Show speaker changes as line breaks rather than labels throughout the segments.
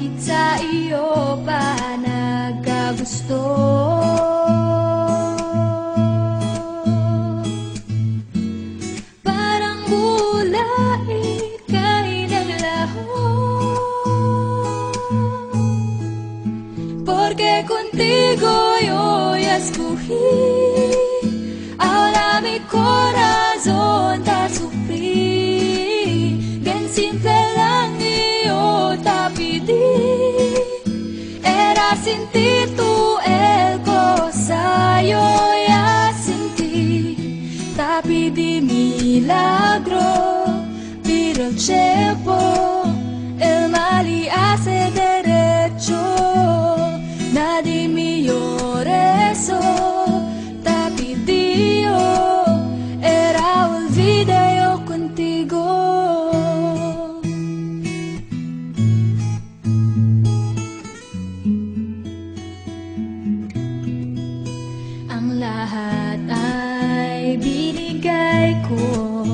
Bakit sa iyo pa nagkagusto? Parang bula ika'y naglaho, porque contigo yo ya escogí. Ahora mi corazón te sufrí, bien simple lang yo te pedí. Era sin ti tú el cosa yo ya sentí. Te pedí milagro, pero el tiempo el mal y hace derecho. Nadie me llore eso. Era olvide yo contigo. Ang lahat ay binigay ko,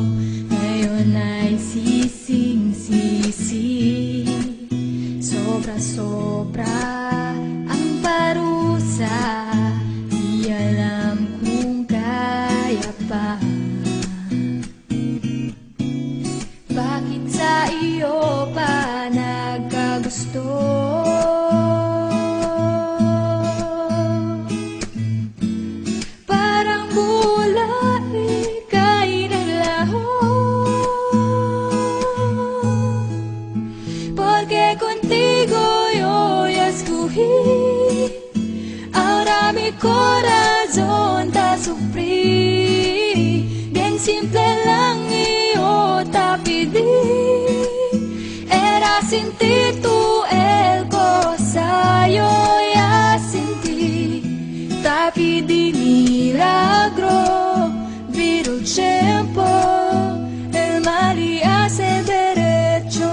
ngayon ay sising-sisi. Sobra-sobra ang parusa, di alam kung kaya pa. Bakit sa iyo pa nagkagusto? Parang bula ika'y naglaho, porque contigo yo ya escogí. Ahora mi corazón te sufrí, bien simple lang yo te pedí. Era sin ti tú el cosa yo ya sentí. Te pedí milagro, pero el tiempo el mal y hace derecho.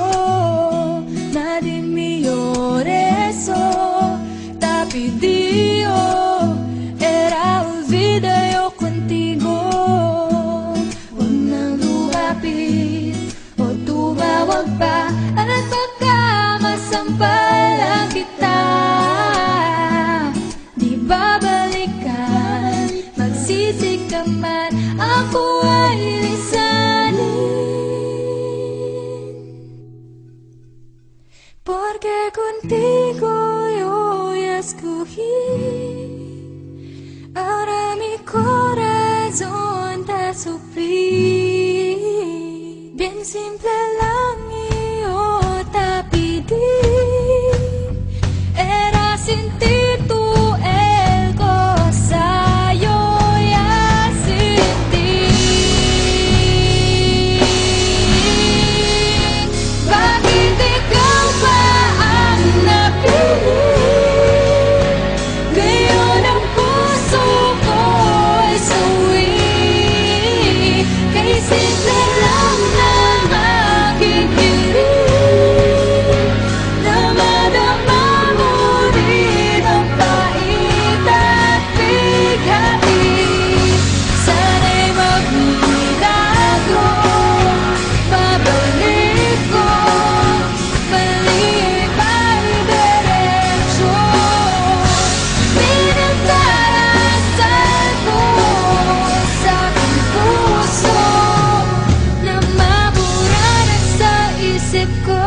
Nadie me llore eso. Te pedí era olvide yo contigo. Huwag nang lumapit o tumawag pa, at baka masampalan kita. Di babalikan, magsisig ka man, ako ay lisanin. Porque contigo yo ya escogí. Ahora mi corazón te sufrí, bien simple lang yo te pedí. Era sin ti tú el cosa yo ya sentí. Bakit ikaw ba ang napili? Ngayon ang puso ko ay sawi, kay simple lang ng aking hiling. Namadama mo rin ang pait at bighati. Sana'y magmilagro, babalik ko, mali ba'y diretso. Pinagdarasal ko sa aking puso na mabura na sa isip ko.